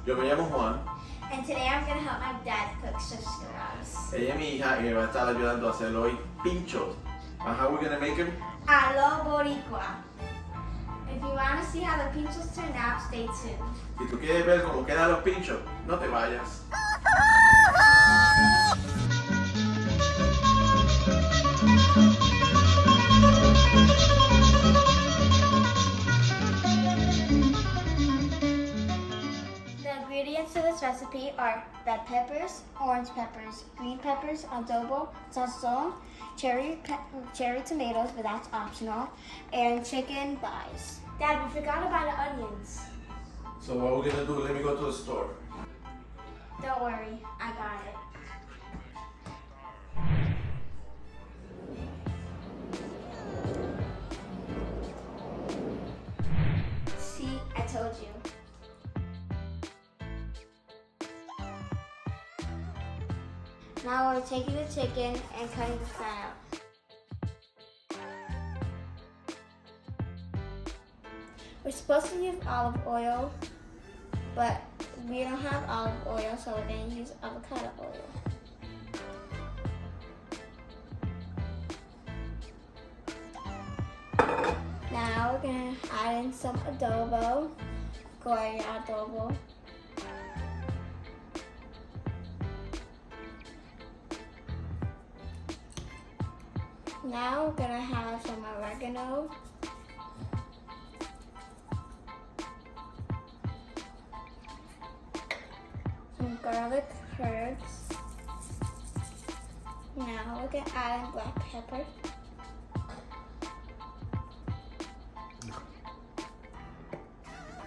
Yo me llamo Juan. And today I'm going to help my dad cook sazonados. Ella es mi hija y me va a estar ayudando a hacer hoy pinchos. And how are we going to make them? A lo Boricua. If you want to see how the pinchos turn out, stay tuned. Si tú quieres ver cómo quedan los pinchos, no te vayas. The ingredients to this recipe are red peppers, orange peppers, green peppers, adobo, sazón, cherry tomatoes, but that's optional, and chicken thighs. Dad, we forgot to buy the onions. So what we're going to do, let me go to the store. Don't worry, I got it. See, I told you. Now we're taking the chicken and cutting the fat out. We're supposed to use olive oil, but we don't have olive oil, so we're going to use avocado oil. Now we're going to add in some adobo, goya adobo. Now we're going to have some oregano. Some garlic herbs. Now we're going to add in black pepper.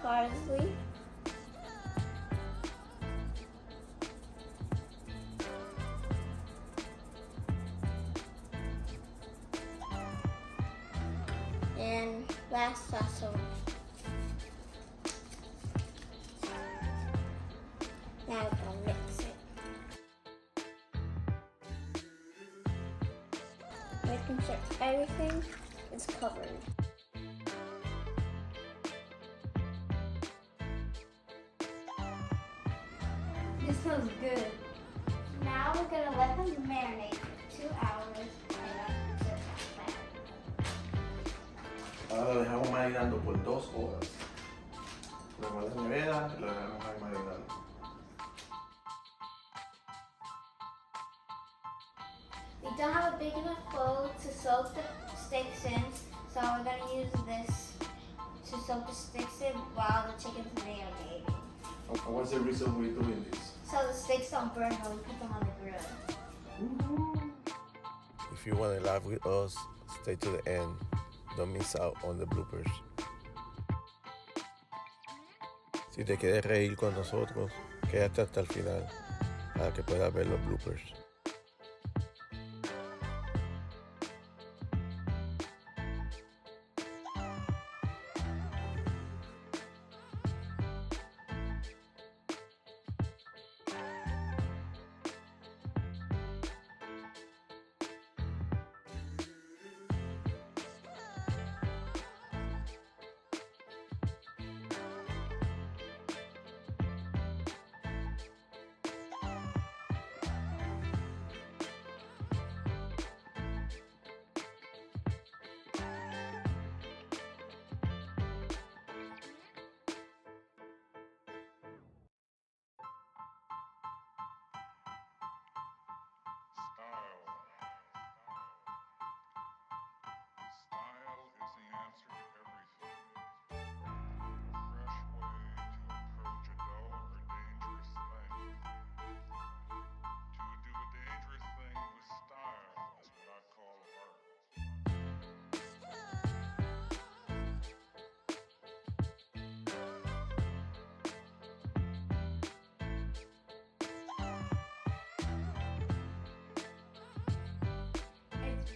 Parsley. And last sazón. Now we're gonna mix it. Making sure everything is covered. This smells good. Now we're gonna let them marinate for 2 hours and then serve that. Ahora lo dejamos marinando por 2 horas. Lo dejamos en la nevera y lo dejamos ahí marinando. We don't have a big enough bowl to soak the sticks in, so we're gonna use this to soak the sticks in while the chicken's marinating. And what's the reason we're doing this? So the sticks don't burn when we put them on the grill. If you want to laugh with us, stay to the end. Don't miss out on the bloopers. Si te quieres reír con nosotros, quédate hasta el final para que puedas ver los bloopers.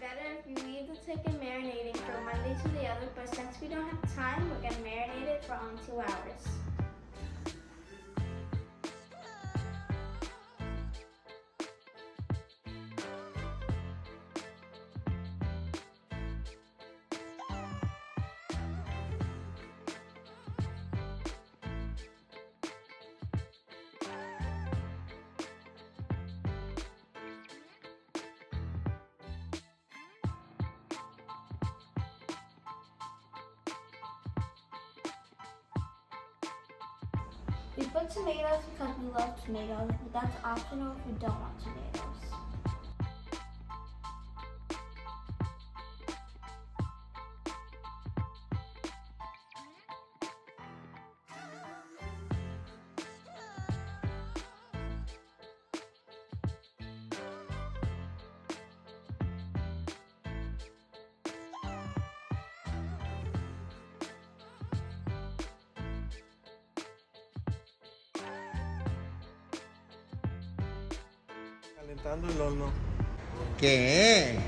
Better if you leave the chicken marinating from one day to the other, but since we don't have time, we're going to marinate it for only 2 hours. We put tomatoes because we love tomatoes, but that's optional if you don't want tomatoes. Calentando el horno ¿Qué?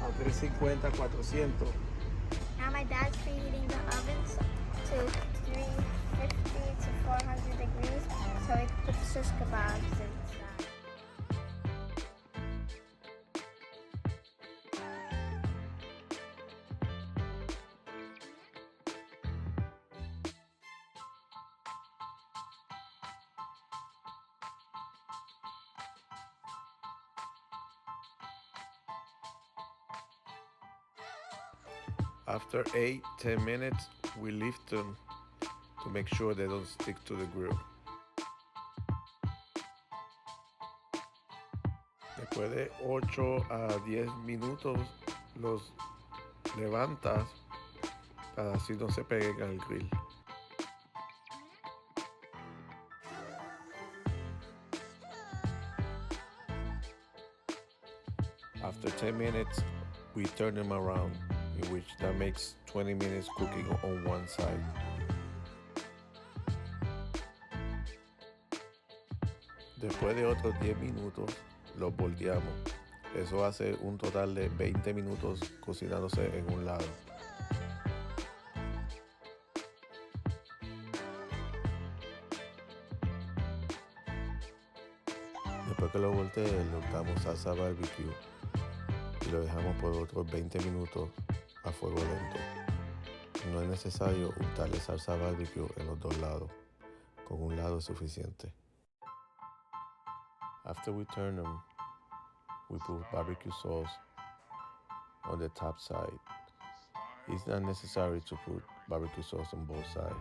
a 350, 400. Now my dad's preheating the ovens to 350 to 400 degrees so we can put the shish kebabs inside. After 8-10 minutes, we lift them to make sure they don't stick to the grill. Después de 8 a 10 minutos, los levantas para así no se peguen al grill. After 10 minutes, we turn them around, in which that makes 20 minutes cooking on one side. Después de otros 10 minutos, los volteamos. Eso hace un total de 20 minutos cocinándose en un lado. Después que lo voltee, le untamos salsa barbecue y lo dejamos por otros 20 minutos a fuego lento. No es necesario untarle salsa barbecue en los dos lados. Con un lado es suficiente. After we turn them, we put barbecue sauce on the top side. It's not necessary to put barbecue sauce on both sides.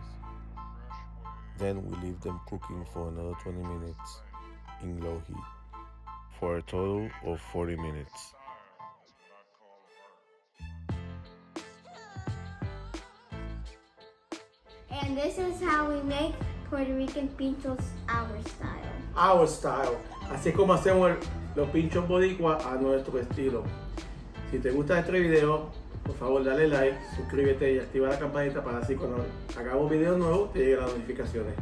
Then we leave them cooking for another 20 minutes in low heat for a total of 40 minutes. And this is how we make Puerto Rican pinchos our style. Our style. Así es como hacemos los pinchos Boricuas a nuestro estilo. Si te gusta este video, por favor dale like, suscríbete y activa la campanita para así cuando hagamos videos nuevos te lleguen las notificaciones.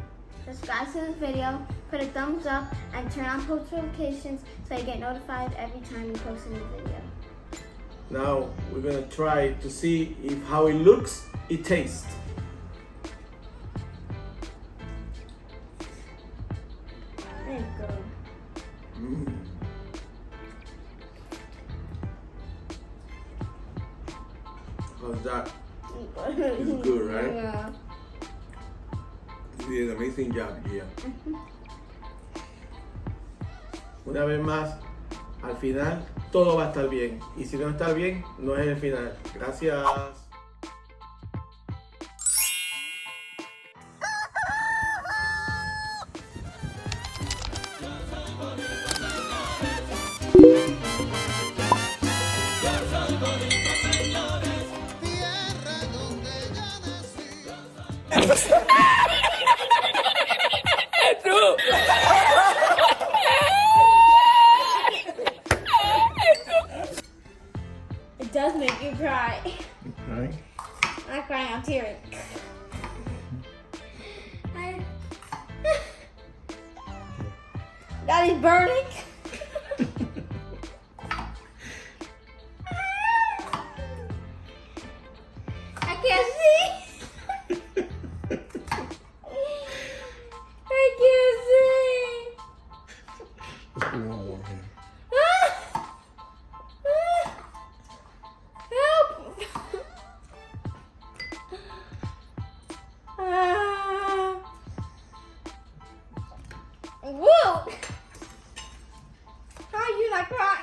Subscribe to this video, put a thumbs up, and turn on post notifications so you get notified every time we post a new video. Now we're gonna try to see if how it looks, it tastes. Very good. How's that? It's good, right? Yeah. You did an amazing job, Gia. Una vez más, al final todo va a estar bien. Y si no está bien, no es el final. Gracias. It does make you cry. Right? I'm not crying, I'm tearing. That is burning. I can't see. I can't see. Let's do one more here. Help! Whoa! How are you not crying?